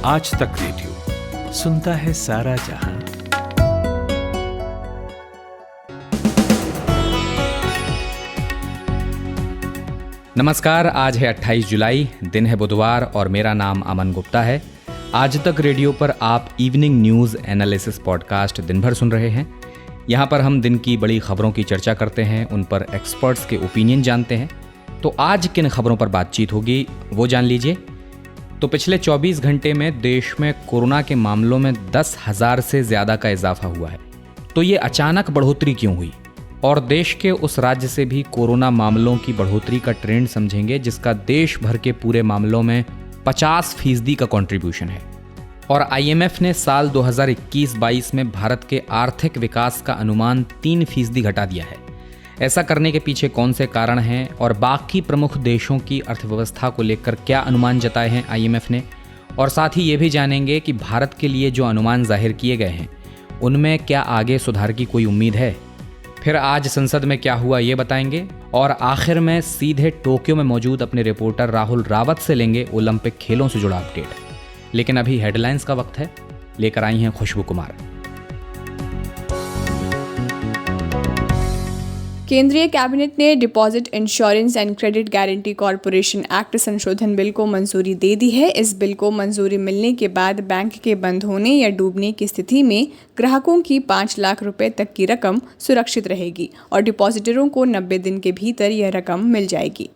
आज तक रेडियो सुनता है सारा जहां। नमस्कार, आज है 28 जुलाई, दिन है बुधवार और मेरा नाम अमन गुप्ता है। आज तक रेडियो पर आप इवनिंग न्यूज़ एनालिसिस पॉडकास्ट दिन भर सुन रहे हैं। यहाँ पर हम दिन की बड़ी खबरों की चर्चा करते हैं, उन पर एक्सपर्ट्स के ओपिनियन जानते हैं। तो आज किन खबरों पर बातचीत होगी वो जान लीजिए। तो पिछले 24 घंटे में देश में कोरोना के मामलों में 10,000 से ज़्यादा का इजाफा हुआ है। तो ये अचानक बढ़ोतरी क्यों हुई, और देश के उस राज्य से भी कोरोना मामलों की बढ़ोतरी का ट्रेंड समझेंगे जिसका देश भर के पूरे मामलों में 50% का कंट्रीब्यूशन है। और IMF ने साल 2021-22 में भारत के आर्थिक विकास का अनुमान 3% घटा दिया है। ऐसा करने के पीछे कौन से कारण हैं और बाकी प्रमुख देशों की अर्थव्यवस्था को लेकर क्या अनुमान जताए हैं IMF ने, और साथ ही ये भी जानेंगे कि भारत के लिए जो अनुमान जाहिर किए गए हैं उनमें क्या आगे सुधार की कोई उम्मीद है। फिर आज संसद में क्या हुआ ये बताएंगे, और आखिर में सीधे टोक्यो में मौजूद अपने रिपोर्टर राहुल रावत से लेंगे ओलंपिक खेलों से जुड़ा अपडेट। लेकिन अभी हेडलाइंस का वक्त है, लेकर आई हैं खुशबू कुमार। केंद्रीय कैबिनेट ने deposit insurance and credit guarantee corporation act संशोधन बिल को मंजूरी दे दी है। इस बिल को मंजूरी मिलने के बाद बैंक के बंद होने या डूबने की स्थिति में ग्राहकों की 5 लाख रुपए तक की रकम सुरक्षित रहेगी और डिपॉजिटरों को 90 दिन के भीतर यह रकम मिल जाएगी।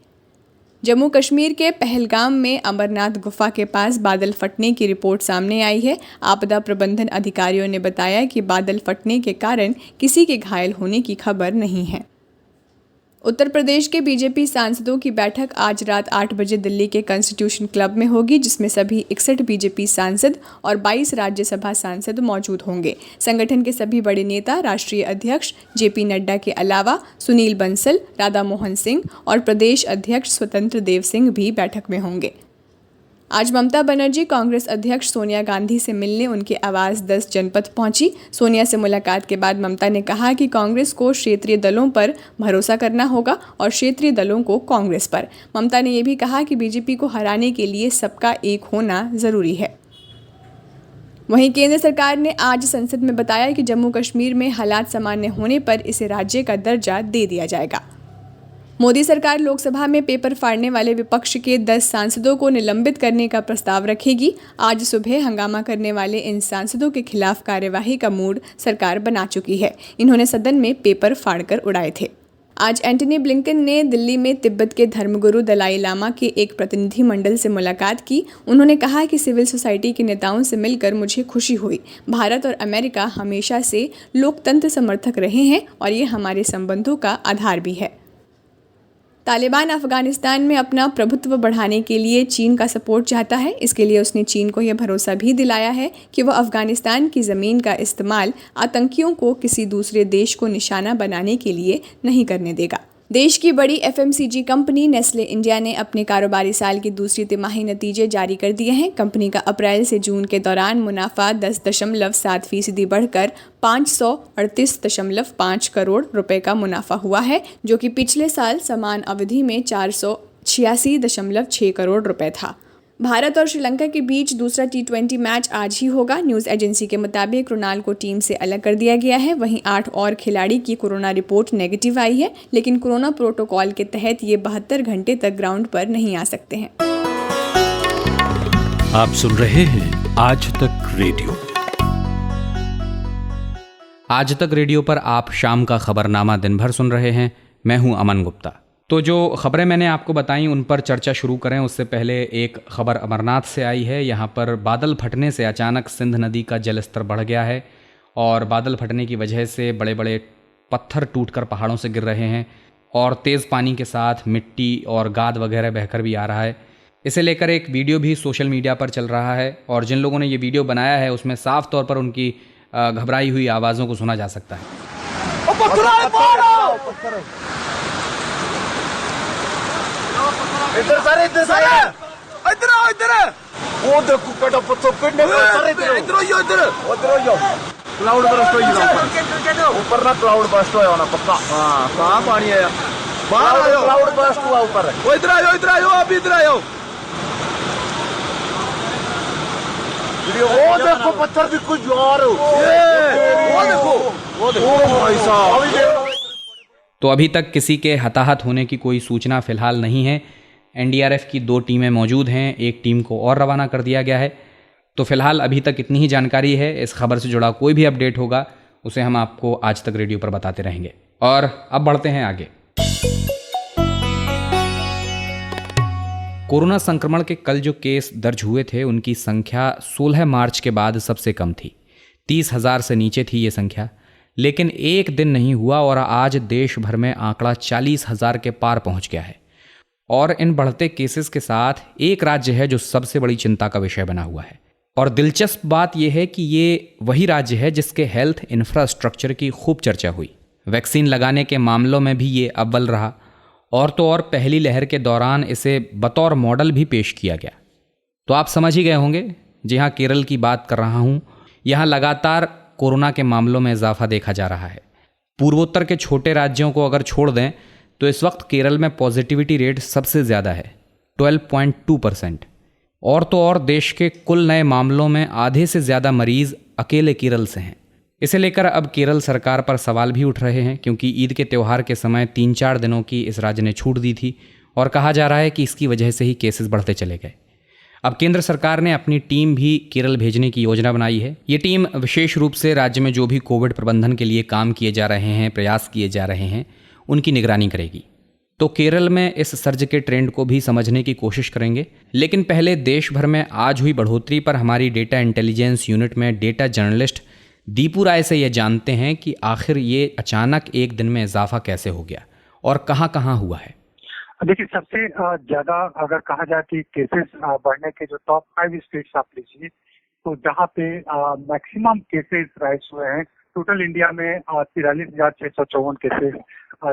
जम्मू कश्मीर के पहलगाम में अमरनाथ गुफा के पास बादल फटने की रिपोर्ट सामने आई है। आपदा प्रबंधन अधिकारियों ने बताया कि बादल फटने के कारण किसी के घायल होने की खबर नहीं है। उत्तर प्रदेश के बीजेपी सांसदों की बैठक आज रात 8 बजे दिल्ली के कॉन्स्टिट्यूशन क्लब में होगी, जिसमें सभी 61 बीजेपी सांसद और 22 राज्यसभा सांसद मौजूद होंगे। संगठन के सभी बड़े नेता, राष्ट्रीय अध्यक्ष JP नड्डा के अलावा सुनील बंसल, राधा मोहन सिंह और प्रदेश अध्यक्ष स्वतंत्र देव सिंह भी बैठक में होंगे। आज ममता बनर्जी कांग्रेस अध्यक्ष सोनिया गांधी से मिलने उनके आवास 10 जनपद पहुंची। सोनिया से मुलाकात के बाद ममता ने कहा कि कांग्रेस को क्षेत्रीय दलों पर भरोसा करना होगा और क्षेत्रीय दलों को कांग्रेस पर। ममता ने यह भी कहा कि बीजेपी को हराने के लिए सबका एक होना जरूरी है। वहीं केंद्र सरकार ने आज संसद में बताया कि जम्मू कश्मीर में हालात सामान्य होने पर इसे राज्य का दर्जा दे दिया जाएगा। मोदी सरकार लोकसभा में पेपर फाड़ने वाले विपक्ष के 10 सांसदों को निलंबित करने का प्रस्ताव रखेगी। आज सुबह हंगामा करने वाले इन सांसदों के खिलाफ कार्यवाही का मूड सरकार बना चुकी है। इन्होंने सदन में पेपर फाड़कर उड़ाए थे। आज एंटनी ब्लिंकन ने दिल्ली में तिब्बत के धर्मगुरु दलाई लामा के एक प्रतिनिधि मंडल से मुलाकात की। उन्होंने कहा कि सिविल सोसाइटी के नेताओं से मिलकर मुझे खुशी हुई। भारत और अमेरिका हमेशा से लोकतंत्र समर्थक रहे हैं और ये हमारे संबंधों का आधार भी है। तालिबान अफगानिस्तान में अपना प्रभुत्व बढ़ाने के लिए चीन का सपोर्ट चाहता है। इसके लिए उसने चीन को यह भरोसा भी दिलाया है कि वह अफगानिस्तान की ज़मीन का इस्तेमाल आतंकियों को किसी दूसरे देश को निशाना बनाने के लिए नहीं करने देगा। देश की बड़ी FMCG कंपनी नेस्ले इंडिया ने अपने कारोबारी साल की दूसरी तिमाही नतीजे जारी कर दिए हैं। कंपनी का अप्रैल से जून के दौरान मुनाफा 10.7% बढ़कर 538.5 करोड़ रुपए का मुनाफा हुआ है, जो कि पिछले साल समान अवधि में 486.6 करोड़ रुपए था। भारत और श्रीलंका के बीच दूसरा T20 मैच आज ही होगा। न्यूज़ एजेंसी के मुताबिक कृणाल को टीम से अलग कर दिया गया है। वहीं 8 और खिलाड़ी की कोरोना रिपोर्ट नेगेटिव आई है, लेकिन कोरोना प्रोटोकॉल के तहत ये 72 घंटे तक ग्राउंड पर नहीं आ सकते हैं। आप सुन रहे हैं आज तक रेडियो। आज तक रेडियो पर आप शाम का खबरनामा दिन भर सुन रहे हैं। मैं हूं अमन गुप्ता। तो जो खबरें मैंने आपको बताई उन पर चर्चा शुरू करें उससे पहले एक खबर अमरनाथ से आई है। यहाँ पर बादल फटने से अचानक सिंध नदी का जलस्तर बढ़ गया है और बादल फटने की वजह से बड़े बड़े पत्थर टूटकर पहाड़ों से गिर रहे हैं और तेज़ पानी के साथ मिट्टी और गाद वगैरह बहकर भी आ रहा है। इसे लेकर एक वीडियो भी सोशल मीडिया पर चल रहा है और जिन लोगों ने ये वीडियो बनाया है उसमें साफ तौर पर उनकी घबराई हुई आवाज़ों को सुना जा सकता है। इधर सारे इधर वो देखो कटा पत्थर पिटने सारे इधर क्लाउड बर्स्ट हो ऊपर ना क्लाउड बर्स्ट हो ना पक्का। हां कहां पानी है बाहर आओ क्लाउड बर्स्ट हुआ ऊपर वो इधर आओ आप इधर आओ देखो पत्थर भी कुछ जोर, वो देखो, वो भाई साहब। तो अभी तक किसी के हताहत होने की कोई सूचना फिलहाल नहीं है। एनडीआरएफ की 2 टीमें मौजूद हैं, एक टीम को और रवाना कर दिया गया है। तो फिलहाल अभी तक इतनी ही जानकारी है। इस खबर से जुड़ा कोई भी अपडेट होगा उसे हम आपको आज तक रेडियो पर बताते रहेंगे। और अब बढ़ते हैं आगे। कोरोना संक्रमण के कल जो केस दर्ज हुए थे उनकी संख्या 16 मार्च के बाद सबसे कम थी। 30,000 से नीचे थी ये संख्या। लेकिन एक दिन नहीं हुआ और आज देश भर में आंकड़ा 40,000 के पार पहुंच गया है। और इन बढ़ते केसेस के साथ एक राज्य है जो सबसे बड़ी चिंता का विषय बना हुआ है। और दिलचस्प बात यह है कि ये वही राज्य है जिसके हेल्थ इंफ्रास्ट्रक्चर की खूब चर्चा हुई। वैक्सीन लगाने के मामलों में भी ये अव्वल रहा। और तो और पहली लहर के दौरान इसे बतौर मॉडल भी पेश किया गया। तो आप समझ ही गए होंगे, जी हाँ, केरल की बात कर रहा हूँ। यहाँ लगातार कोरोना के मामलों में इजाफा देखा जा रहा है। पूर्वोत्तर के छोटे राज्यों को अगर छोड़ दें तो इस वक्त केरल में पॉजिटिविटी रेट सबसे ज़्यादा है, 12.2%। और तो और देश के कुल नए मामलों में आधे से ज़्यादा मरीज़ अकेले केरल से हैं। इसे लेकर अब केरल सरकार पर सवाल भी उठ रहे हैं, क्योंकि ईद के त्यौहार के समय 3-4 दिनों की इस राज्य ने छूट दी थी और कहा जा रहा है कि इसकी वजह से ही केसेस बढ़ते चले गए। अब केंद्र सरकार ने अपनी टीम भी केरल भेजने की योजना बनाई है। ये टीम विशेष रूप से राज्य में जो भी कोविड प्रबंधन के लिए काम किए जा रहे हैं, प्रयास किए जा रहे हैं, उनकी निगरानी करेगी। तो केरल में इस सर्ज के ट्रेंड को भी समझने की कोशिश करेंगे। लेकिन पहले देश भर में आज हुई बढ़ोतरी पर हमारी डेटा इंटेलिजेंस यूनिट में डेटा जर्नलिस्ट दीपू राय से ये जानते हैं कि आखिर ये अचानक एक दिन में इजाफा कैसे हो गया और कहाँ कहाँ हुआ है। देखिए, सबसे ज्यादा अगर कहा जाए कि केसेस बढ़ने के जो टॉप 5 स्टेट्स आप लीजिए, तो जहाँ पे मैक्सिमम केसेस राइज हुए हैं, टोटल इंडिया में 43,654 केसेस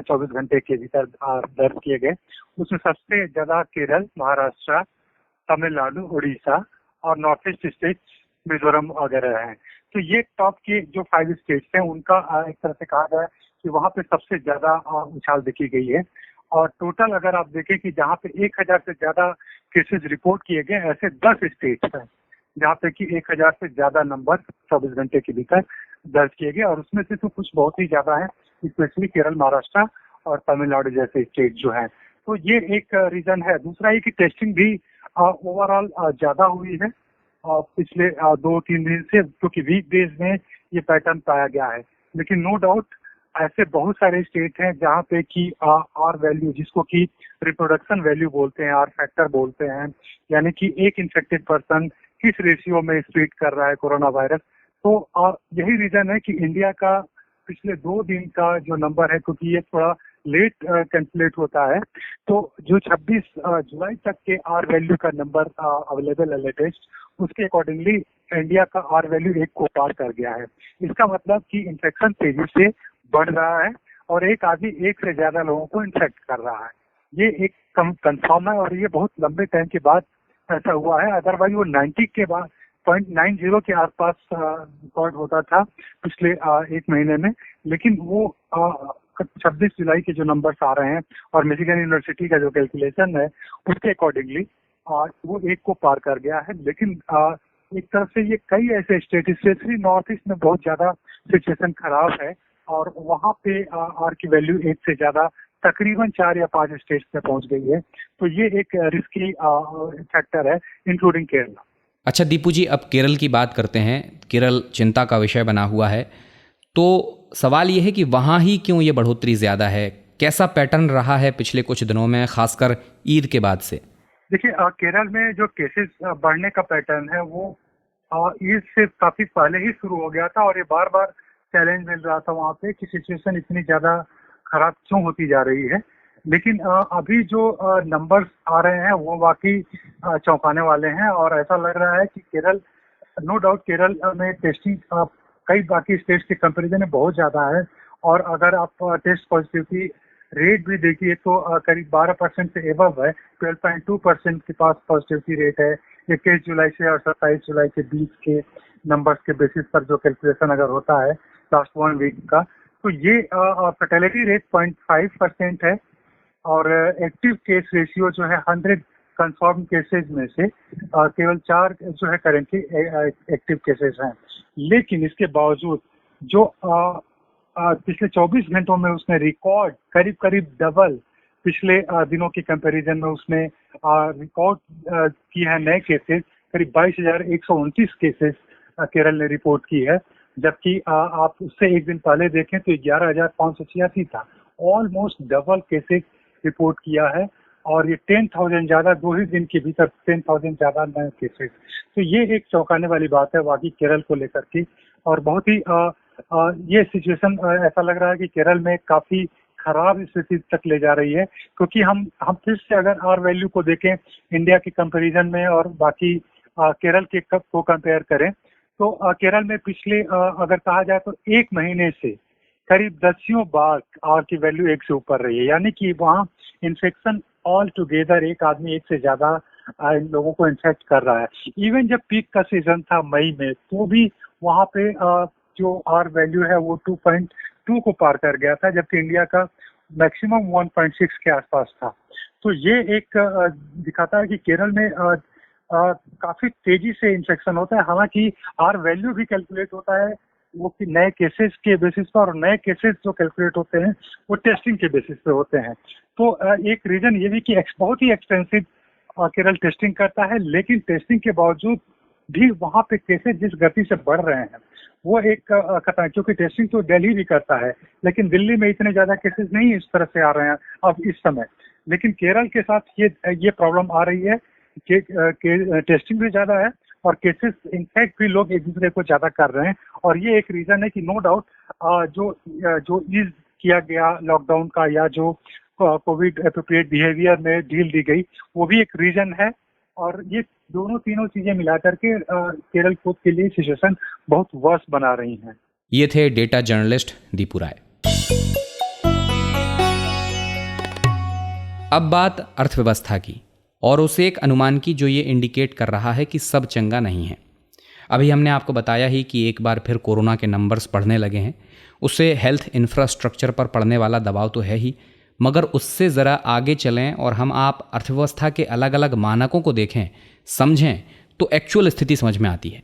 24 घंटे के भीतर दर्ज किए गए। उसमें सबसे ज्यादा केरल, महाराष्ट्र, तमिलनाडु, उड़ीसा और नॉर्थ ईस्ट स्टेट्स मिजोरम वगैरह हैं। तो ये टॉप के जो 5 स्टेट्स हैं उनका एक तरह से कहा जाए कि वहाँ पे सबसे ज्यादा उछाल देखी गई है। और टोटल अगर आप देखें कि जहाँ पे 1,000 से ज्यादा केसेस रिपोर्ट किए गए, ऐसे 10 स्टेट्स हैं जहाँ पे कि 1,000 से ज्यादा नंबर 24 घंटे के भीतर दर्ज किए गए। और उसमें से तो कुछ बहुत ही ज्यादा है, स्पेशली केरल, महाराष्ट्र और तमिलनाडु जैसे स्टेट जो है। तो ये एक रीजन है। दूसरा ये कि टेस्टिंग भी ओवरऑल ज्यादा हुई है पिछले 2-3 दिन से, क्योंकि वीकडेज में ये पैटर्न पाया गया है। लेकिन नो डाउट ऐसे बहुत सारे स्टेट हैं जहाँ पे कि आर वैल्यू, जिसको कि रिप्रोडक्शन वैल्यू बोलते हैं, आर फैक्टर बोलते हैं, यानी कि एक इन्फेक्टेड पर्सन किस रेशियो में स्प्रेड कर रहा है कोरोना वायरस। तो यही रीजन है कि इंडिया का पिछले 2 दिन का जो नंबर है, क्योंकि ये थोड़ा लेट कैलकुलेट होता है, तो जो 26 जुलाई तक के आर वैल्यू का नंबर अवेलेबल है लेटेस्ट, उसके अकॉर्डिंगली इंडिया का आर वैल्यू 1 को पार कर गया है। इसका मतलब कि इन्फेक्शन तेजी से बढ़ रहा है और एक आदमी 1 से ज्यादा लोगों को इन्फेक्ट कर रहा है। ये एक कंफर्म है और ये बहुत लंबे टाइम के बाद ऐसा हुआ है। अदरवाइज वो 90 के बाद 0.90 के आसपास रिकॉर्ड होता था पिछले 1 महीने में। लेकिन वो 26 जुलाई के जो नंबर्स आ रहे हैं और मिशिगन यूनिवर्सिटी का जो कैलकुलेशन है उसके अकॉर्डिंगली वो 1 को पार कर गया है। लेकिन एक तरफ से ये कई ऐसे स्टेट, स्पेशली नॉर्थ ईस्ट में बहुत ज्यादा सिचुएशन खराब है और वहाँ पे आर की वैल्यू 1 से ज्यादा तकरीबन 4 या 5 स्टेट्स में पहुंच गई है। तो ये एक रिस्की फैक्टर है, इंक्लूडिंग केरल। अच्छा दीपू जी, अब केरल की बात करते हैं। केरल चिंता का विषय बना हुआ है। तो सवाल ये है कि वहाँ ही क्यों ये बढ़ोतरी ज़्यादा है? कैसा पैटर्न रहा है पिछले कुछ दिनों में, खासकर ईद के बाद से? देखिए, केरल में जो केसेस बढ़ने का पैटर्न है वो ईद से काफी पहले ही शुरू हो गया था और ये बार बार चैलेंज मिल रहा था वहाँ पे कि सिचुएशन इतनी ज्यादा खराब क्यों होती जा रही है। लेकिन अभी जो नंबर्स आ रहे हैं वो वाकई चौंकाने वाले हैं और ऐसा लग रहा है कि केरल, नो डाउट केरल में टेस्टिंग कई बाकी स्टेट्स के कंपैरिजन में बहुत ज्यादा है। और अगर आप टेस्ट पॉजिटिविटी रेट भी देखिए तो करीब 12% से एबव है, 12.2% के पास पॉजिटिविटी रेट है 21 जुलाई से और 27 जुलाई के बीच के नंबर्स के बेसिस पर जो कैलकुलेशन अगर होता है लास्ट 1 वीक का, तो ये फर्टिलिटी रेट 0.5% है और एक्टिव केस रेशियो जो है 100 कंफर्म केसेस में से केवल 4 जो है करेंटली एक्टिव केसेस हैं। लेकिन इसके बावजूद जो पिछले 24 घंटों में उसने रिकॉर्ड करीब डबल पिछले दिनों के कंपैरिजन में उसने रिकॉर्ड किए हैं नए केसेस। करीब 22,129 केसेस केरल ने रिपोर्ट की है, जबकि आप उससे एक दिन पहले देखें तो 11,586 था। ऑलमोस्ट डबल केसेस रिपोर्ट किया है और ये 10,000 ज्यादा 2 ही दिन के भीतर 10,000 ज्यादा नए केसेस। तो ये एक चौंकाने वाली बात है वाकई केरल को लेकर के, और बहुत ही ये सिचुएशन ऐसा लग रहा है कि केरल में काफी खराब स्थिति तक ले जा रही है, क्योंकि हम फिर से अगर आर वैल्यू को देखें इंडिया के कंपैरिजन में और बाकी केरल के को कंपेयर करें तो केरल में पिछले अगर कहा जाए तो 1 महीने से करीब 10 बार आर की वैल्यू 1 से ऊपर रही है, यानी कि वहाँ इन्फेक्शन ऑल टुगेदर एक आदमी 1 से ज्यादा इन लोगों को इन्फेक्ट कर रहा है। इवन जब पीक का सीजन था मई में तो भी वहाँ पे जो आर वैल्यू है वो 2.2 को पार कर गया था, जबकि इंडिया का मैक्सिमम 1.6 के आसपास था। तो ये एक दिखाता है कि केरल में काफी तेजी से इन्फेक्शन होता है। हालांकि आर वैल्यू भी कैलकुलेट होता है वो कि नए केसेस के बेसिस पर, और नए केसेस जो कैलकुलेट होते हैं वो टेस्टिंग के बेसिस पे होते हैं। तो एक रीजन ये भी कि बहुत ही एक्सपेंसिव केरल टेस्टिंग करता है, लेकिन टेस्टिंग के बावजूद भी वहाँ पे केसेस जिस गति से बढ़ रहे हैं वो एक खतरा, क्योंकि टेस्टिंग तो दिल्ली भी करता है, लेकिन दिल्ली में इतने ज्यादा केसेस नहीं इस तरह से आ रहे हैं अब इस समय। लेकिन केरल के साथ ये प्रॉब्लम आ रही है कि टेस्टिंग भी ज्यादा है और केसेस इनफैक्ट भी लोग एक दूसरे को ज्यादा कर रहे हैं। और ये एक रीजन है कि नो डाउट जो ईज किया गया लॉकडाउन का या जो कोविड एप्रोप्रिएट बिहेवियर में ढील दी गई वो भी एक रीजन है। और ये तीनों चीजें मिला करके केरल को के लिए सिचुएशन बहुत वर्स बना रही हैं। ये थे डेटा जर्नलिस्ट दीपू राय। अब बात अर्थव्यवस्था की, और उसे एक अनुमान की जो ये इंडिकेट कर रहा है कि सब चंगा नहीं है। अभी हमने आपको बताया ही कि एक बार फिर कोरोना के नंबर्स बढ़ने लगे हैं, उससे हेल्थ इंफ्रास्ट्रक्चर पर पड़ने वाला दबाव तो है ही, मगर उससे ज़रा आगे चलें और हम आप अर्थव्यवस्था के अलग अलग मानकों को देखें, समझें, तो एक्चुअल स्थिति समझ में आती है।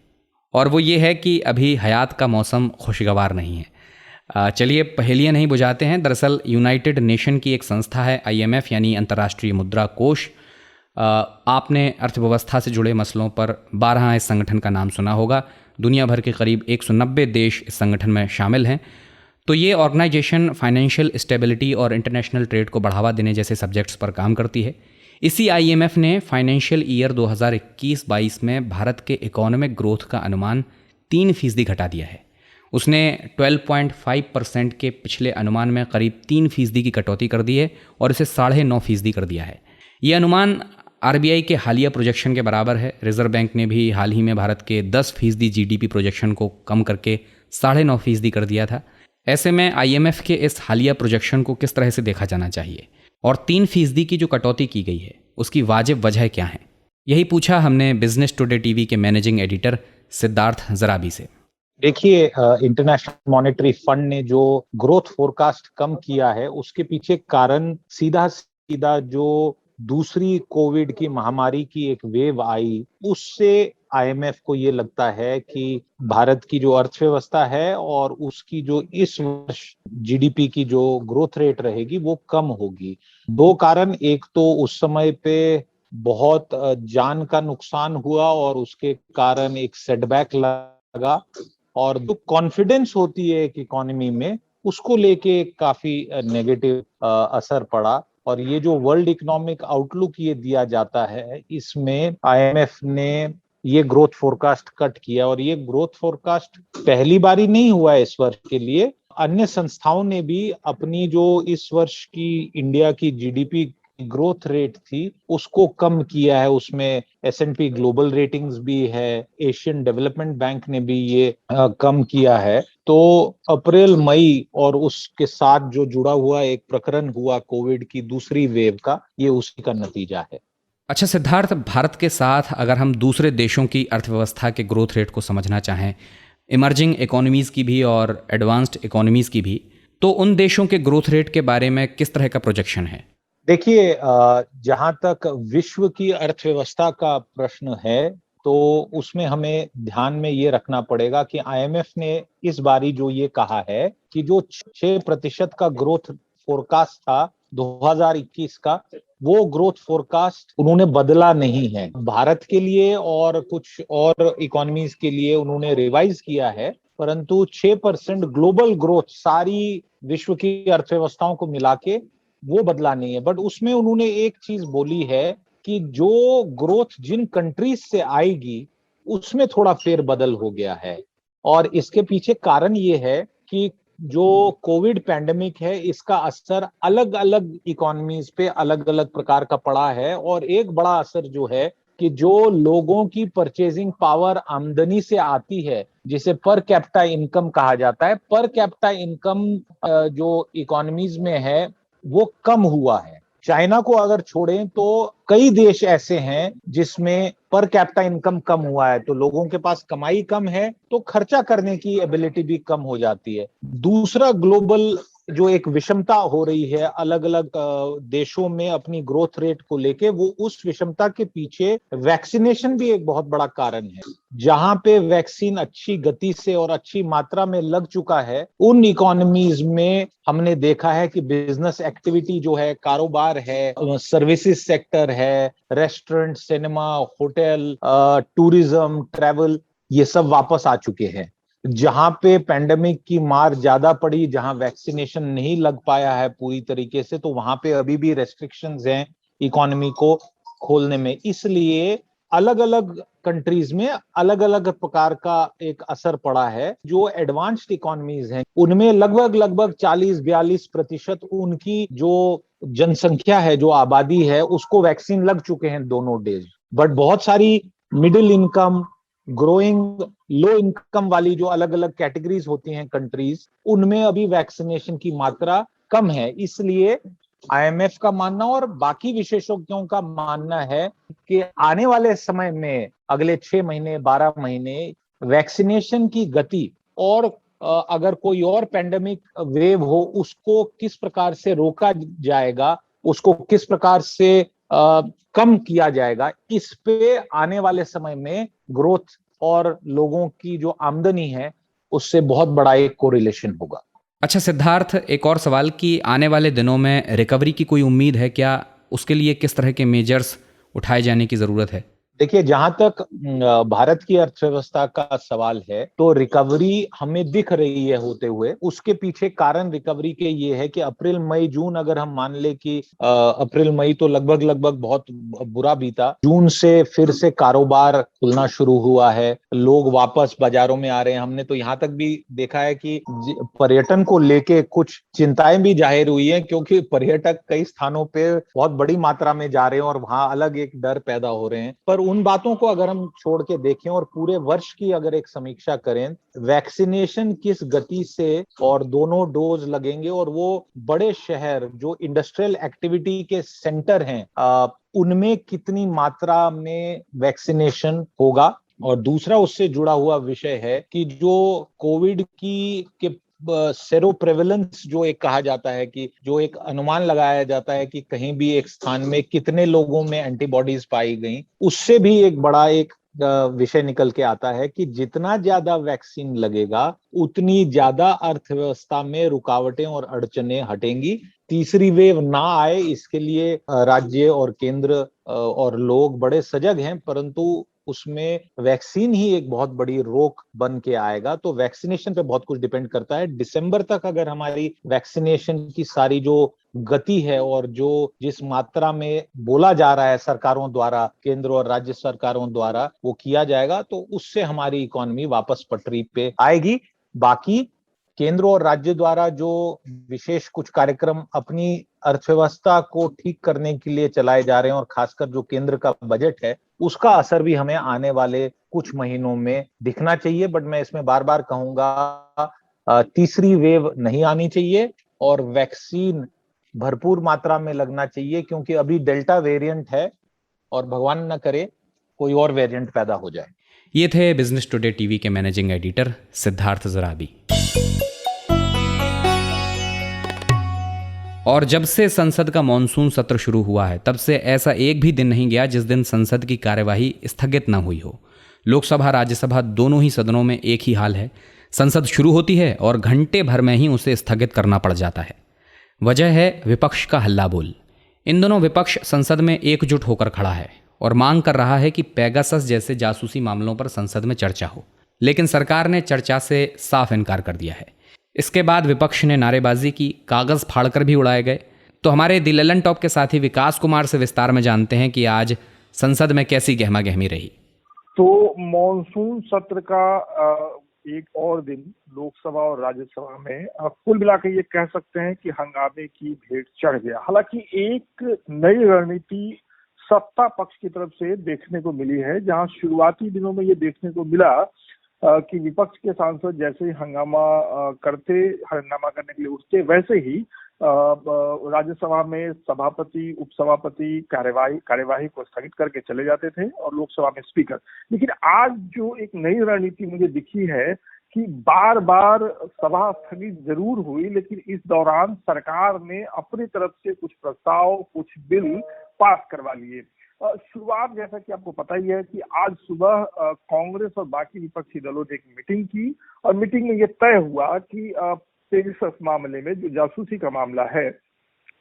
और वो ये है कि अभी हयात का मौसम खुशगवार नहीं है। चलिए पहेलियाँ नहीं बुझाते हैं। दरअसल यूनाइटेड नेशन की एक संस्था है IMF यानी अंतर्राष्ट्रीय मुद्रा कोष। आपने अर्थव्यवस्था से जुड़े मसलों पर 12 इस संगठन का नाम सुना होगा। दुनिया भर के करीब 190 देश इस संगठन में शामिल हैं। तो ये ऑर्गेनाइजेशन फाइनेंशियल स्टेबिलिटी और इंटरनेशनल ट्रेड को बढ़ावा देने जैसे सब्जेक्ट्स पर काम करती है। इसी IMF ने फाइनेंशियल ईयर 2021-22 में भारत के इकोनॉमिक ग्रोथ का अनुमान 3% घटा दिया है। उसने 12.5% के पिछले अनुमान में करीब 3% की कटौती कर दी है और इसे 9.5% कर दिया है। ये अनुमान RBI के हालिया प्रोजेक्शन के बराबर है। रिजर्व बैंक ने भी हाल ही में भारत के 10% GDP प्रोजेक्शन को कम करके 9.5% कर दिया था। ऐसे में IMF के इस हालिया प्रोजेक्शन को किस तरह से देखा जाना चाहिए और 3% की जो कटौती की गई है उसकी वाजिब वजह क्या है, यही पूछा हमने बिजनेस टुडे टीवी के मैनेजिंग एडिटर सिद्धार्थ जराबी से। देखिए, इंटरनेशनल मॉनेटरी फंड ने जो ग्रोथ फोरकास्ट कम किया है उसके पीछे कारण सीधा जो दूसरी कोविड की महामारी की एक वेव आई, उससे IMF को ये लगता है कि भारत की जो अर्थव्यवस्था है और उसकी जो इस वर्ष GDP की जो ग्रोथ रेट रहेगी वो कम होगी। 2 कारण, एक तो उस समय पे बहुत जान का नुकसान हुआ और उसके कारण एक सेटबैक लगा, और जो कॉन्फिडेंस होती है एक इकोनॉमी में उसको लेके काफी नेगेटिव असर पड़ा। और ये जो वर्ल्ड इकोनॉमिक आउटलुक ये दिया जाता है, इसमें IMF ने ये ग्रोथ फोरकास्ट कट किया, और ये ग्रोथ फोरकास्ट पहली बारी नहीं हुआ है इस वर्ष के लिए। अन्य संस्थाओं ने भी अपनी जो इस वर्ष की इंडिया की GDP ग्रोथ रेट थी उसको कम किया है। उसमें S&P ग्लोबल रेटिंग्स भी है, एशियन डेवलपमेंट बैंक ने भी ये कम किया है। तो अप्रैल मई और उसके साथ जो जुड़ा हुआ एक प्रकरण हुआ कोविड की दूसरी वेव का, ये उसी का नतीजा है। अच्छा सिद्धार्थ, भारत के साथ अगर हम दूसरे देशों की अर्थव्यवस्था के ग्रोथ रेट को समझना चाहें, इमर्जिंग इकोनॉमीज़ की भी और एडवांस्ड इकोनॉमीज़ की भी, तो उन देशों के ग्रोथ रेट के बारे में किस तरह का प्रोजेक्शन है? देखिए, जहां तक विश्व की अर्थव्यवस्था का प्रश्न है तो उसमें हमें ध्यान में ये रखना पड़ेगा कि आईएमएफ ने इस बारी जो ये कहा है कि जो 6% का ग्रोथ फोरकास्ट था 2021 का, वो ग्रोथ फोरकास्ट उन्होंने बदला नहीं है। भारत के लिए और कुछ और इकोनॉमीज के लिए उन्होंने रिवाइज किया है, परंतु 6% ग्लोबल ग्रोथ सारी विश्व की अर्थव्यवस्थाओं को मिला के वो बदला नहीं है। बट उसमें उन्होंने एक चीज बोली है कि जो ग्रोथ जिन कंट्रीज से आएगी उसमें थोड़ा फेरबदल हो गया है, और इसके पीछे कारण ये है कि जो कोविड पैंडेमिक है इसका असर अलग अलग इकोनॉमीज पे अलग अलग प्रकार का पड़ा है। और एक बड़ा असर जो है कि जो लोगों की परचेजिंग पावर आमदनी से आती है, जिसे पर कैपिटा इनकम कहा जाता है, पर कैपिटा इनकम जो इकोनॉमीज में है वो कम हुआ है। चाइना को अगर छोड़ें तो कई देश ऐसे हैं जिसमें पर कैपिटा इनकम कम हुआ है, तो लोगों के पास कमाई कम है तो खर्चा करने की एबिलिटी भी कम हो जाती है। दूसरा ग्लोबल जो एक विषमता हो रही है अलग अलग देशों में अपनी ग्रोथ रेट को लेके, वो उस विषमता के पीछे वैक्सीनेशन भी एक बहुत बड़ा कारण है। जहां पे वैक्सीन अच्छी गति से और अच्छी मात्रा में लग चुका है, उन इकोनॉमीज में हमने देखा है कि बिजनेस एक्टिविटी जो है, कारोबार है, सर्विसेज सेक्टर है, restaurant, cinema, hotel, tourism, travel, ये सब वापस आ चुके हैं। जहां पे पेंडेमिक की मार ज्यादा पड़ी, जहां वैक्सीनेशन नहीं लग पाया है पूरी तरीके से, तो वहां पे अभी भी रेस्ट्रिक्शंस हैं इकोनॉमी को खोलने में। इसलिए अलग अलग कंट्रीज में अलग अलग प्रकार का एक असर पड़ा है। जो एडवांस्ड इकोनॉमीज हैं उनमें लगभग 40-42% उनकी जो जनसंख्या है, जो आबादी है, उसको वैक्सीन लग चुके हैं दोनों डेज। बट बहुत सारी middle income, growing, low income वाली जो अलग अलग कैटेगरीज होती हैं कंट्रीज, उनमें अभी वैक्सीनेशन की मात्रा कम है। इसलिए आईएमएफ का मानना और बाकी विशेषज्ञों का मानना है कि आने वाले समय में अगले 6 महीने 12 महीने वैक्सीनेशन की गति और अगर कोई और पेंडेमिक वेव हो उसको किस प्रकार से रोका जाएगा, उसको किस प्रकार से कम किया जाएगा, इस पे आने वाले समय में ग्रोथ और लोगों की जो आमदनी है उससे बहुत बड़ा एक कोरिलेशन होगा। अच्छा सिद्धार्थ, एक और सवाल कि आने वाले दिनों में रिकवरी की कोई उम्मीद है क्या? उसके लिए किस तरह के मेजर्स उठाए जाने की जरूरत है? देखिए, जहां तक भारत की अर्थव्यवस्था का सवाल है तो रिकवरी हमें दिख रही है होते हुए। उसके पीछे कारण रिकवरी के ये है कि अप्रैल मई जून अगर हम मान ले कि अप्रैल मई तो लगभग बहुत बुरा बीता, जून से फिर से कारोबार खुलना शुरू हुआ है, लोग वापस बाजारों में आ रहे हैं। हमने तो यहाँ तक भी देखा है कि पर्यटन को लेके कुछ चिंताएं भी जाहिर हुई है, क्योंकि पर्यटक कई स्थानों पे बहुत बड़ी मात्रा में जा रहे हैं और वहां अलग एक डर पैदा हो रहे हैं। पर उन बातों को अगर हम छोड़ के देखें और पूरे वर्ष की अगर एक समीक्षा करें, वैक्सीनेशन किस गति से और दोनों डोज लगेंगे, और वो बड़े शहर जो इंडस्ट्रियल एक्टिविटी के सेंटर हैं उनमें कितनी मात्रा में वैक्सीनेशन होगा। और दूसरा उससे जुड़ा हुआ विषय है कि जो कोविड के सेरो प्रेवलेंस जो एक कहा जाता है, कि जो एक अनुमान लगाया जाता है कि कहीं भी एक स्थान में कितने लोगों में एंटीबॉडीज पाई गई, उससे भी एक बड़ा एक विषय निकल के आता है कि जितना ज्यादा वैक्सीन लगेगा उतनी ज्यादा अर्थव्यवस्था में रुकावटें और अड़चनें हटेंगी। तीसरी वेव ना आए इसके लिए राज्य और केंद्र और लोग बड़े सजग हैं, परंतु उसमें वैक्सीन ही एक बहुत बड़ी रोक बन के आएगा। तो वैक्सीनेशन पे बहुत कुछ डिपेंड करता है। दिसंबर तक अगर हमारी वैक्सीनेशन की सारी जो गति है और जो जिस मात्रा में बोला जा रहा है सरकारों द्वारा, केंद्र और राज्य सरकारों द्वारा, वो किया जाएगा तो उससे हमारी इकोनॉमी वापस पटरी पे आएगी। बाकी केंद्र और राज्य द्वारा जो विशेष कुछ कार्यक्रम अपनी अर्थव्यवस्था को ठीक करने के लिए चलाए जा रहे हैं, और खासकर जो केंद्र का बजट है, उसका असर भी हमें आने वाले कुछ महीनों में दिखना चाहिए। बट मैं इसमें बार बार कहूंगा, तीसरी वेव नहीं आनी चाहिए और वैक्सीन भरपूर मात्रा में लगना चाहिए, क्योंकि अभी डेल्टा वेरिएंट है और भगवान न करे कोई और वेरिएंट पैदा हो जाए। ये थे बिजनेस टुडे टीवी के मैनेजिंग एडिटर सिद्धार्थ ज़राबी। और जब से संसद का मॉनसून सत्र शुरू हुआ है तब से ऐसा एक भी दिन नहीं गया जिस दिन संसद की कार्यवाही स्थगित न हुई हो। लोकसभा राज्यसभा दोनों ही सदनों में एक ही हाल है, संसद शुरू होती है और घंटे भर में ही उसे स्थगित करना पड़ जाता है। वजह है विपक्ष का हल्ला बोल। इन दोनों विपक्ष संसद में एकजुट होकर खड़ा है और मांग कर रहा है कि पेगासस जैसे जासूसी मामलों पर संसद में चर्चा हो, लेकिन सरकार ने चर्चा से साफ इनकार कर दिया है। इसके बाद विपक्ष ने नारेबाजी की, कागज फाड़कर भी उड़ाए गए। तो हमारे दी ललन टॉप के साथी विकास कुमार से विस्तार में जानते हैं कि आज संसद में कैसी गहमा गहमी रही। तो मॉनसून सत्र का एक और दिन लोकसभा और राज्यसभा में कुल मिलाकर ये कह सकते हैं कि हंगामे की भेंट चढ़ गया। हालांकि एक नई रणनीति सत्ता पक्ष की तरफ से देखने को मिली है, जहां शुरुआती दिनों में ये देखने को मिला कि विपक्ष के सांसद जैसे ही हंगामा करने के लिए उठते, वैसे ही राज्यसभा में सभापति, उपसभापति कार्यवाही को स्थगित करके चले जाते थे और लोकसभा में स्पीकर। लेकिन आज जो एक नई रणनीति मुझे दिखी है कि बार बार सभा स्थगित जरूर हुई, लेकिन इस दौरान सरकार ने अपनी तरफ से कुछ प्रस्ताव, कुछ बिल पास करवा लिए। शुरुआत, जैसा कि आपको पता ही है कि आज सुबह कांग्रेस और बाकी विपक्षी दलों ने एक मीटिंग की और मीटिंग में यह तय हुआ कि पेगासस मामले में, जो जासूसी का मामला है,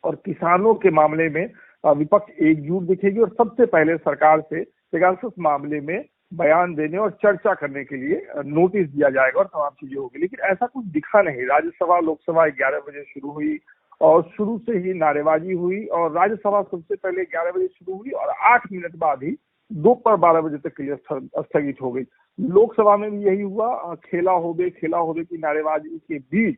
और किसानों के मामले में विपक्ष एकजुट दिखेगी और सबसे पहले सरकार से पेगासस मामले में बयान देने और चर्चा करने के लिए नोटिस दिया जाएगा और तमाम चीजें होगी। लेकिन ऐसा कुछ दिखा नहीं। राज्यसभा लोकसभा 11 बजे शुरू हुई और शुरू से ही नारेबाजी हुई और राज्यसभा सबसे पहले 11 बजे शुरू हुई और 8 मिनट बाद ही दोपहर 12 बजे तक के लिए स्थगित हो गई। लोकसभा में भी यही हुआ। खेला हो गए की नारेबाजी के बीच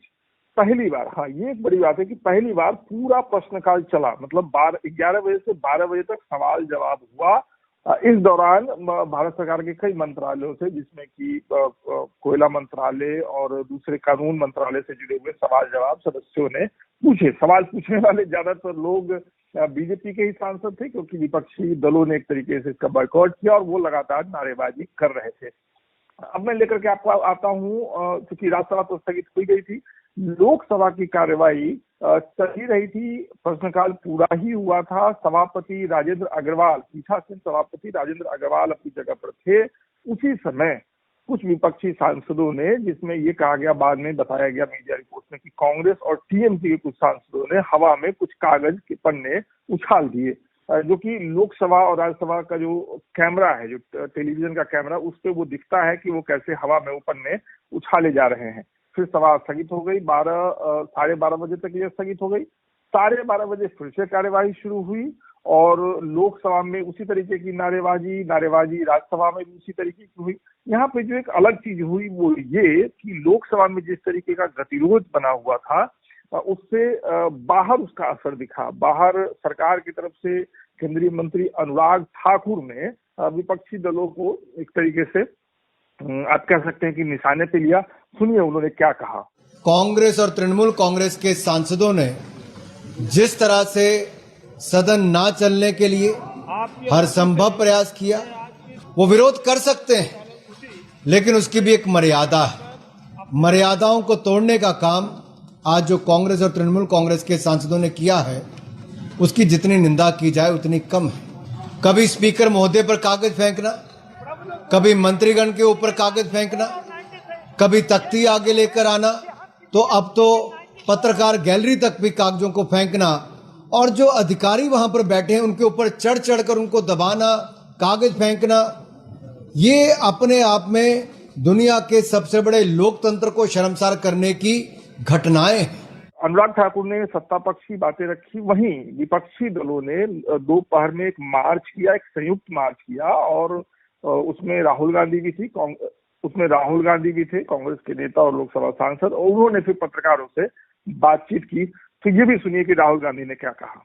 पहली बार, हाँ ये एक बड़ी बात है कि पहली बार पूरा प्रश्नकाल चला, मतलब 11 बजे से 12 बजे तक सवाल जवाब हुआ। इस दौरान भारत सरकार के कई मंत्रालयों से, जिसमें कि कोयला मंत्रालय और दूसरे कानून मंत्रालय से जुड़े हुए सवाल जवाब सदस्यों ने पूछे। सवाल पूछने वाले ज्यादातर लोग बीजेपी के ही सांसद थे, क्योंकि विपक्षी दलों ने एक तरीके से इसका बॉयकॉट किया और वो लगातार नारेबाजी कर रहे थे। अब मैं लेकर के आपको आता हूँ, क्योंकि राज्यसभा तो स्थगित हुई गई थी, लोकसभा की कार्यवाही चली रही थी। प्रश्नकाल पूरा ही हुआ था। सभापति राजेंद्र अग्रवाल, पीठासीन सभापति राजेंद्र अग्रवाल अपनी जगह पर थे। उसी समय कुछ विपक्षी सांसदों ने, जिसमें ये कहा गया, बाद में बताया गया मीडिया रिपोर्ट में, कि कांग्रेस और टीएमसी के कुछ सांसदों ने हवा में कुछ कागज के पन्ने उछाल दिए, जो कि लोकसभा और राज्यसभा का जो कैमरा है, जो टेलीविजन का कैमरा, उस पर वो दिखता है कि वो कैसे हवा में वो पन्ने उछाले जा रहे हैं। फिर सभा स्थगित हो गई। 12, 12:30 बजे तक ये स्थगित हो गई। 12:30 बजे फिर से कार्यवाही शुरू हुई और लोकसभा में उसी तरीके की नारेबाजी राज्यसभा में भी उसी तरीके की हुई। यहाँ पे जो एक अलग चीज हुई वो ये कि लोकसभा में जिस तरीके का गतिरोध बना हुआ था, उससे बाहर उसका असर दिखा। बाहर सरकार की तरफ से केंद्रीय मंत्री अनुराग ठाकुर ने विपक्षी दलों को एक तरीके से, आप कह सकते हैं कि निशाने पे लिया। सुनिए उन्होंने क्या कहा। कांग्रेस और तृणमूल कांग्रेस के सांसदों ने जिस तरह से सदन ना चलने के लिए हर संभव प्रयास किया, वो विरोध कर सकते हैं, लेकिन उसकी भी एक मर्यादा है। मर्यादाओं को तोड़ने का काम आज जो कांग्रेस और तृणमूल कांग्रेस के सांसदों ने किया है, उसकी जितनी निंदा की जाए उतनी कम है। कभी स्पीकर महोदय पर कागज फेंकना, कभी मंत्रीगण के ऊपर कागज फेंकना, कभी तख्ती आगे लेकर आना, तो अब तो पत्रकार गैलरी तक भी कागजों को फेंकना, और जो अधिकारी वहां पर बैठे हैं उनके ऊपर चढ़ चढ़कर उनको दबाना, कागज फेंकना, ये अपने आप में दुनिया के सबसे बड़े लोकतंत्र को शर्मसार करने की घटनाएं हैं। अनुराग ठाकुर ने सत्ता पक्ष की बातें रखी, वहीं विपक्षी दलों ने दोपहर में एक मार्च किया, एक संयुक्त मार्च किया, और उसमें राहुल गांधी भी थे, कांग्रेस के नेता और लोकसभा सांसद, और उन्होंने फिर पत्रकारों से बातचीत की। तो ये भी सुनिए कि राहुल गांधी ने क्या कहा।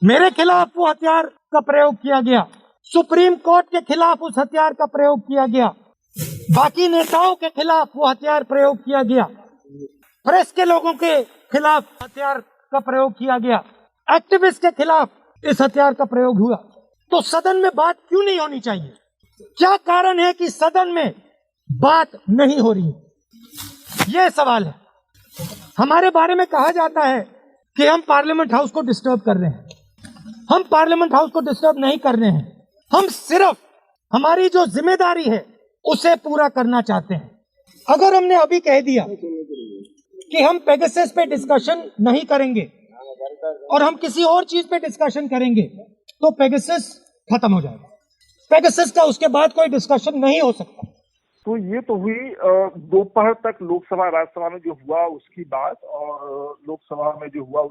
मेरे खिलाफ वो हथियार का प्रयोग किया गया, सुप्रीम कोर्ट के खिलाफ उस हथियार का प्रयोग किया गया, बाकी नेताओं के खिलाफ वो हथियार प्रयोग किया गया, प्रेस के लोगों के खिलाफ हथियार का प्रयोग किया गया, एक्टिविस्ट के खिलाफ इस हथियार का प्रयोग हुआ। तो सदन में बात क्यों नहीं होनी चाहिए? क्या कारण है कि सदन में बात नहीं हो रही? ये सवाल है। हमारे बारे में कहा जाता है कि हम पार्लियामेंट हाउस को डिस्टर्ब कर रहे हैं। हम पार्लियामेंट हाउस को डिस्टर्ब नहीं कर रहे हैं, हम सिर्फ हमारी जो जिम्मेदारी है उसे पूरा करना चाहते हैं। अगर हमने अभी कह दिया कि हम पेगासस पे डिस्कशन नहीं करेंगे और हम किसी और चीज पे डिस्कशन करेंगे तो पेगासस खत्म हो जाएगा। पेगासस का उसके बाद कोई डिस्कशन नहीं हो सकता। तो ये तो हुई दोपहर तक लोकसभा राज्यसभा में जो हुआ उसकी बात, और लोकसभा में जो हुआ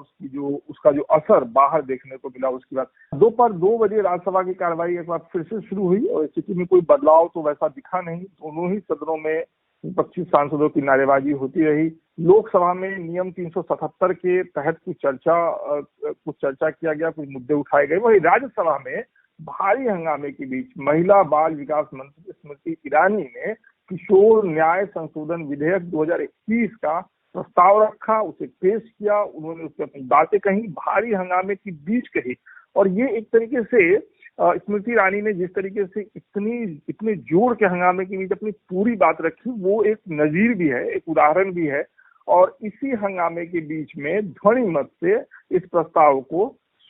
उसका जो असर बाहर देखने को मिला उसकी बात। दोपहर 2 बजे राज्यसभा की कार्रवाई एक बार फिर से शुरू हुई और स्थिति में कोई बदलाव तो वैसा दिखा नहीं। दोनों ही सदनों में 25 सांसदों की नारेबाजी होती रही। लोकसभा में नियम 377 के तहत कुछ चर्चा किया गया, कुछ मुद्दे उठाए गए। वही राज्यसभा में भारी हंगामे के बीच महिला बाल विकास मंत्री स्मृति ईरानी ने किशोर न्याय संशोधन विधेयक 2021 का प्रस्ताव रखा, उसे पेश किया। उन्होंने उस पर अपनी बातें कही, भारी हंगामे के बीच कही। और ये एक तरीके से स्मृति ईरानी ने जिस तरीके से इतने जोर के हंगामे के बीच अपनी पूरी बात रखी, वो एक नजीर भी है, एक उदाहरण भी है। और इसी हंगामे के बीच में ध्वनि मत से इस प्रस्ताव को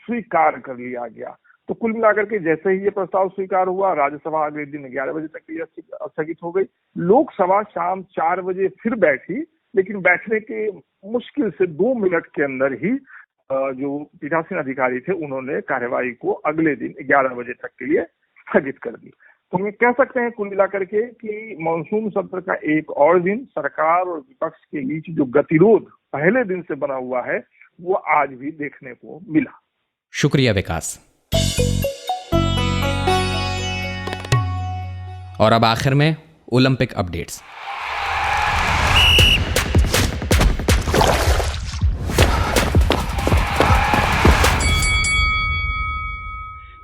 स्वीकार कर लिया गया। तो कुल मिलाकर के जैसे ही ये प्रस्ताव स्वीकार हुआ, राज्यसभा अगले दिन 11 बजे तक के लिए स्थगित हो गई। लोकसभा शाम 4 बजे फिर बैठी, लेकिन बैठने के मुश्किल से 2 मिनट के अंदर ही जो पीठासीन अधिकारी थे उन्होंने कार्यवाही को अगले दिन 11 बजे तक के लिए स्थगित कर दी। तो हम कह सकते हैं कुल मिलाकर के कि मानसून सत्र का एक और दिन सरकार और विपक्ष के बीच जो गतिरोध पहले दिन से बना हुआ है वो आज भी देखने को मिला। शुक्रिया विकास। और अब आखिर में ओलंपिक अपडेट्स।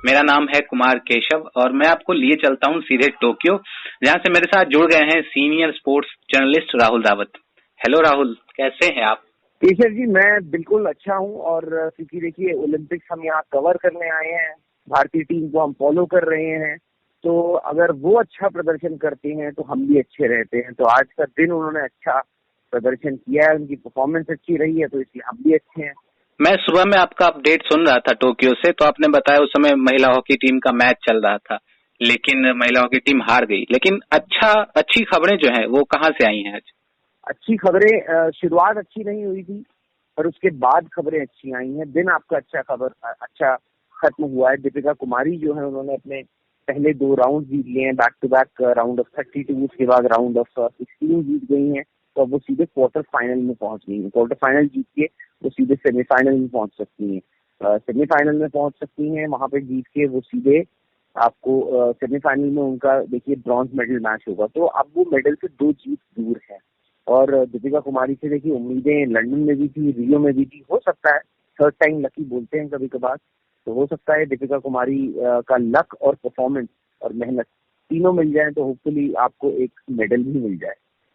मेरा नाम है कुमार केशव और मैं आपको लिए चलता हूं सीधे टोक्यो, जहां से मेरे साथ जुड़ गए हैं senior sports journalist Rahul Rawat. Hello Rahul, कैसे हैं आप? केशव जी, मैं बिल्कुल अच्छा हूं। और क्योंकि देखिए ओलंपिक्स हम यहाँ कवर करने आए हैं, भारतीय टीम को हम फॉलो कर रहे हैं, तो अगर वो अच्छा प्रदर्शन करते हैं तो हम भी अच्छे रहते हैं। तो आज का दिन उन्होंने अच्छा प्रदर्शन किया है, उनकी परफॉर्मेंस अच्छी रही है, तो इसलिए हम भी अच्छे हैं। मैं सुबह में आपका अपडेट सुन रहा था टोक्यो से, तो आपने बताया उस समय महिला हॉकी टीम का मैच चल रहा था, लेकिन महिला हॉकी टीम हार गई। लेकिन अच्छी खबरें जो हैं वो कहाँ से आई हैं आज? अच्छी खबरें, शुरुआत अच्छी नहीं हुई थी पर उसके बाद खबरें अच्छी आई हैं। दिन आपका अच्छा खत्म हुआ है। दीपिका कुमारी जो है उन्होंने अपने पहले 2 राउंड जीत लिए हैं, back to back round of 32, उसके बाद राउंड ऑफ 16 जीत गई हैं। तो अब वो सीधे क्वार्टर फाइनल में पहुंच गई हैं। क्वार्टर फाइनल जीत के वो सीधे सेमीफाइनल में पहुंच सकती हैं। सेमीफाइनल में पहुंच सकती हैं, वहां पे जीत के वो सीधे आपको सेमीफाइनल में उनका देखिए ब्रॉन्ज मेडल मैच होगा। तो अब वो मेडल से 2 जीत दूर है। और दीपिका कुमारी से देखिए उम्मीदें लंदन में भी थी, रियो में भी थी। हो सकता है थर्ड टाइम लकी बोलते हैं कभी कभार, तो हो सकता है दीपिका कुमारी का लक और परफॉर्मेंस और मेहनत तीनों मिल जाए तो होपफुली आपको एक मेडल भी मिल जाए।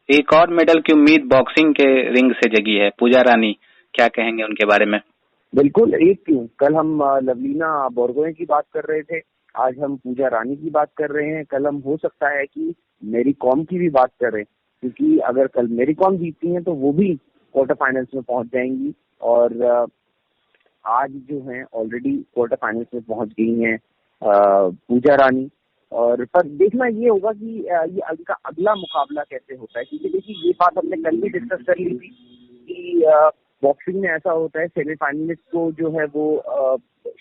एक और मेडल की उम्मीद बॉक्सिंग के रिंग से जगी है। पूजा रानी, क्या कहेंगे उनके बारे में? बिल्कुल, एक क्यों, कल हम लवलीना बोरगोहेन की बात कर रहे थे, आज हम पूजा रानी की बात कर रहे हैं, कल हम हो सकता है कि मेरी कॉम की भी बात करें, क्योंकि अगर कल मेरी कॉम जीतती हैं तो वो भी क्वार्टर फाइनल्स में पहुंच जाएंगी। और आज जो है ऑलरेडी क्वार्टर फाइनल्स में पहुंच गई हैं पूजा रानी। और पर देखना ये होगा कि ये इनका अगला मुकाबला कैसे होता है, क्योंकि देखिए ये बात हमने कल भी डिस्कस कर ली थी कि बॉक्सिंग में ऐसा होता है सेमीफाइनलिस्ट को जो है वो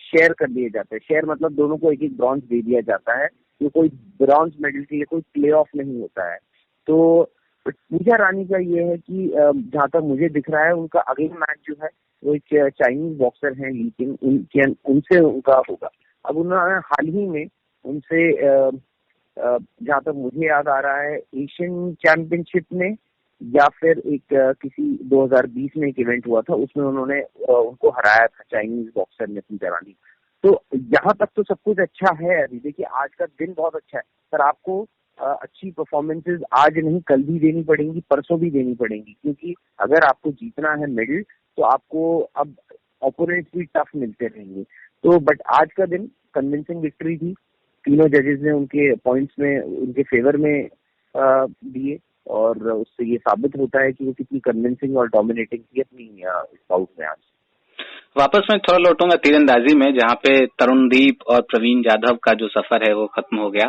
शेयर कर दिए जाते हैं। शेयर मतलब दोनों को एक ब्रॉन्ज दे दिया जाता है, तो कोई ब्रॉन्ज मेडल के लिए कोई प्ले ऑफ नहीं होता है। तो पूजा रानी का ये है कि जहाँ तक मुझे दिख रहा है उनका अगला मैच जो है वो एक चाइनीज बॉक्सर हैं, लेकिन उनसे उनका होगा। अब उन्होंने हाल ही में उनसे जहाँ तक मुझे याद आ रहा है एशियन चैंपियनशिप में या फिर एक किसी 2020 में एक इवेंट हुआ था, उसमें उन्होंने उनको हराया था चाइनीज बॉक्सर ने पूजा रानी। तो यहाँ तक तो सब कुछ अच्छा है। अभी देखिए आज का दिन बहुत अच्छा है, पर आपको अच्छी परफॉर्मेंसेज आज नहीं कल भी देनी पड़ेंगी, परसों भी देनी पड़ेंगी, क्योंकि अगर आपको जीतना है मेडल तो आपको अब ओपोनेंट्स भी टफ मिलते रहेंगे। तो बट आज का दिन कन्विंसिंग विक्ट्री थी, तीनों जजेस ने उनके पॉइंट्स में उनके फेवर में दिए और उससे ये साबित होता है कि वो कितनी कन्विंसिंग और डोमिनेटिंग थी अपनी बाउट में आज। वापस मैं थोड़ा लौटूंगा तीरंदाजी में, जहाँ पे तरुणदीप और प्रवीण जाधव का जो सफर है वो खत्म हो गया।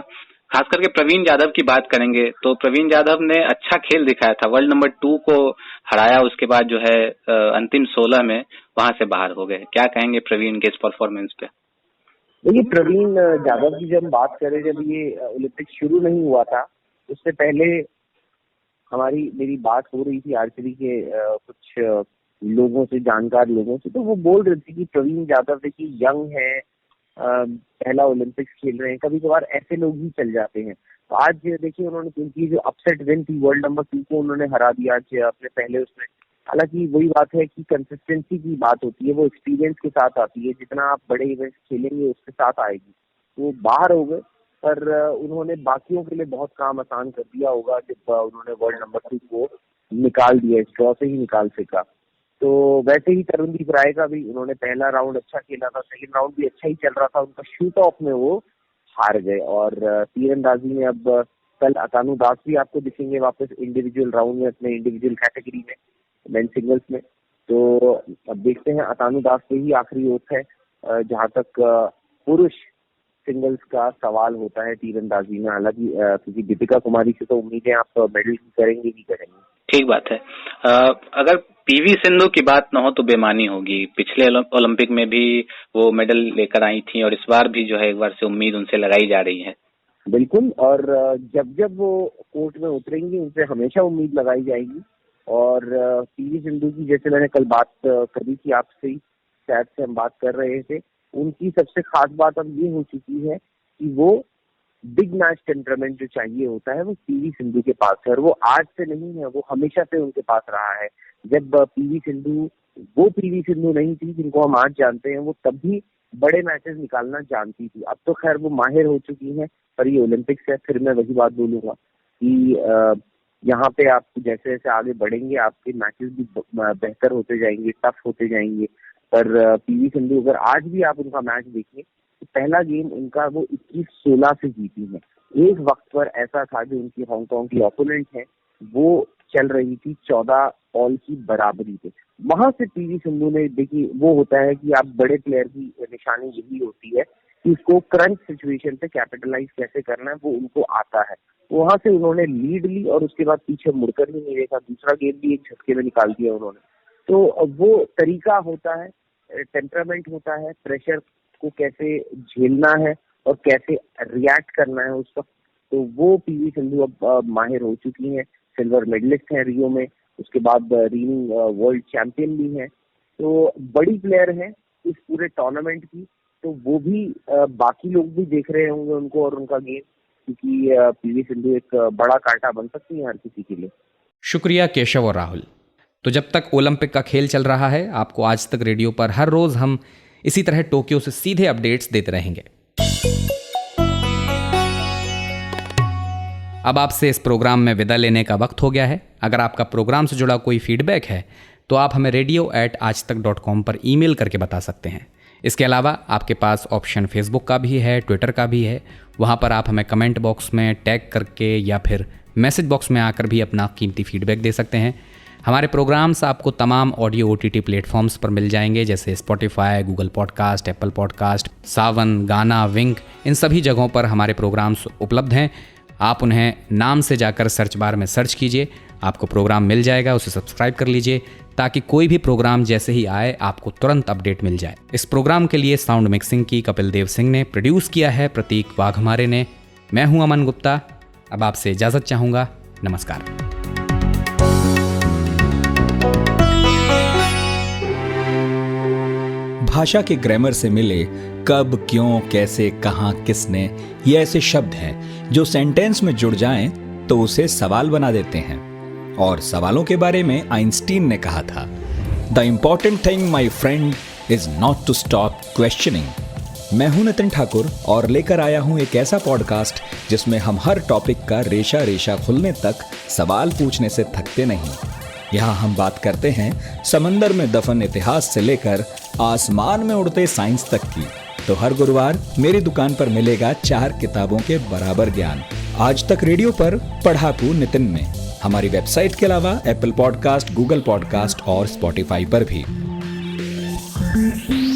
खास करके प्रवीण जाधव की बात करेंगे तो प्रवीण जाधव ने अच्छा खेल दिखाया था, वर्ल्ड नंबर 2 को हराया, उसके बाद जो है अंतिम 16 में वहां से बाहर हो गए। क्या कहेंगे प्रवीण के इस परफॉर्मेंस पे? देखिए, प्रवीण जाधव की जब बात करें, जब ये ओलंपिक शुरू नहीं हुआ था उससे पहले मेरी बात हो रही थी आर्चरी के कुछ लोगों से, जानकार लोगों से, तो वो बोल रहे थे कि प्रवीण जाधव देखिए यंग है, पहला ओलंपिक्स खेल रहे हैं, कभी कभार ऐसे लोग ही चल जाते हैं। तो आज देखिए उन्होंने, क्योंकि जो अपसेट विन थी, वर्ल्ड नंबर 2 को उन्होंने हरा दिया आज अपने पहले उसमें। हालांकि वही बात है कि कंसिस्टेंसी की बात होती है, वो एक्सपीरियंस के साथ आती है, जितना आप बड़े इवेंट्स खेलेंगे उसके साथ आएगी। वो बाहर हो गए, पर उन्होंने बाकियों के लिए बहुत काम आसान कर दिया होगा जब उन्होंने वर्ल्ड नंबर 2 को निकाल दिया, इस ड्रॉ से ही निकाल सका। तो वैसे ही तरुणदीप राय का भी, उन्होंने पहला राउंड अच्छा खेला था, सेकंड राउंड भी अच्छा ही चल रहा था उनका, शूट ऑफ में वो हार गए। और तीरंदाजी में अब कल अतानु दास भी आपको दिखेंगे वापस इंडिविजुअल राउंड में, अपने इंडिविजुअल कैटेगरी में, मेन सिंगल्स में। तो अब देखते हैं, अतानु दास से ही आखिरी ओट है जहां तक पुरुष सिंगल्स का सवाल होता है तीरंदाजी में। हालांकि क्योंकि दीपिका कुमारी से तो उम्मीद है आप मेडल करेंगे ही करेंगे। ठीक बात है। अगर पीवी सिंधु की बात न हो तो बेमानी होगी। पिछले ओलंपिक में भी वो मेडल लेकर आई थी और इस बार भी जो है एक बार से उम्मीद उनसे लगाई जा रही है। बिल्कुल, और जब जब वो कोर्ट में उतरेंगी उनसे हमेशा उम्मीद लगाई जाएगी। और पीवी सिंधु की, जैसे मैंने कल बात करी थी आपसे ही, शायद से हम बात कर रहे थे, उनकी सबसे खास बात अब ये हो चुकी है कि वो बिग मैच टेम्परामेंट जो चाहिए होता है वो पीवी सिंधु के पास है, और वो आज से नहीं है, वो हमेशा से उनके पास रहा है। जब पीवी सिंधु नहीं थी जिनको हम आज जानते हैं, वो तब भी बड़े मैचेस निकालना जानती थी। अब तो खैर वो माहिर हो चुकी हैं, पर ये ओलंपिक्स है। फिर मैं वही बात बोलूंगा कि यहाँ पे आप जैसे जैसे आगे बढ़ेंगे आपके मैचेस भी बेहतर होते जाएंगे, टफ होते जाएंगे। पर पीवी सिंधु, अगर आज भी आप उनका मैच देखें तो पहला गेम उनका वो 21-16 से जीती है। एक वक्त पर ऐसा था जो उनकी हांगकांग की ओपोनेंट है वो चल रही थी 14 ऑल की बराबरी पे। वहां से पीवी सिंधु ने, देखिए वो होता है कि आप बड़े प्लेयर की निशानी यही होती है कि उसको करंट सिचुएशन पे कैपिटलाइज कैसे करना है, वो उनको आता है। वहां से उन्होंने लीड ली और उसके बाद पीछे मुड़कर ही नहीं देखा, दूसरा गेम भी एक झटके में निकाल दिया उन्होंने। तो वो तरीका होता है, टेम्परामेंट होता है, प्रेशर को कैसे झेलना है और कैसे रिएक्ट करना है उसका। तो वो पीवी सिंधु अब माहिर हो चुकी हैं, सिल्वर मेडलिस्ट हैं रियो में, उसके बाद रीनिंग वर्ल्ड चैंपियन भी हैं। तो बड़ी प्लेयर है इस पूरे टूर्नामेंट की। तो वो भी बाकी लोग भी देख रहे होंगे उनको और उनका गेम, क्योंकि पीवी सिंधु एक बड़ा कांटा बन सकती है हर किसी के लिए। शुक्रिया केशव और राहुल। तो जब तक ओलंपिक का खेल चल रहा है, आपको आज तक रेडियो पर हर रोज हम इसी तरह टोक्यो से सीधे अपडेट्स देते रहेंगे। अब आपसे इस प्रोग्राम में विदा लेने का वक्त हो गया है। अगर आपका प्रोग्राम से जुड़ा कोई फीडबैक है तो आप हमें radio@aajtak.com पर ईमेल करके बता सकते हैं। इसके अलावा आपके पास ऑप्शन फेसबुक का भी है, ट्विटर का भी है। वहाँ पर आप हमें कमेंट बॉक्स में टैग करके या फिर मैसेज बॉक्स में आकर भी अपना कीमती फीडबैक दे सकते हैं। हमारे प्रोग्राम्स आपको तमाम ऑडियो OTT प्लेटफॉर्म्स पर मिल जाएंगे, जैसे Spotify, Google podcast, Apple podcast, Saavn, Gaana, Wynk, इन सभी जगहों पर हमारे प्रोग्राम्स उपलब्ध हैं। आप उन्हें नाम से जाकर सर्च बार में सर्च कीजिए, आपको प्रोग्राम मिल जाएगा, उसे सब्सक्राइब कर लीजिए ताकि कोई भी प्रोग्राम जैसे ही आए आपको तुरंत अपडेट मिल जाए। इस प्रोग्राम के लिए साउंड मिक्सिंग की कपिल देव सिंह ने, प्रोड्यूस किया है प्रतीक वाघमारे ने। मैं हूं अमन गुप्ता। अब आपसे इजाज़त चाहूँगा। नमस्कार। भाषा के ग्रामर से मिले कब, क्यों, कैसे, कहाँ, किसने, ये ऐसे शब्द हैं जो सेंटेंस में जुड़ जाएं तो उसे सवाल बना देते हैं। और सवालों के बारे में आइंस्टीन ने कहा था, the important thing my friend is not to stop questioning. मैं हूं नितिन ठाकुर और लेकर आया हूं एक ऐसा पॉडकास्ट जिसमें हम हर टॉपिक का रेशा रेशा खुलने तक सवाल पूछने से थकते नहीं। यहाँ हम बात करते हैं समंदर में दफन इतिहास से लेकर आसमान में उड़ते साइंस तक की। तो हर गुरुवार मेरी दुकान पर मिलेगा 4 किताबों के बराबर ज्ञान। आज तक रेडियो पर पढ़ाकू नितिन में, हमारी वेबसाइट के अलावा एप्पल पॉडकास्ट, गूगल पॉडकास्ट और स्पॉटिफाई पर भी। है।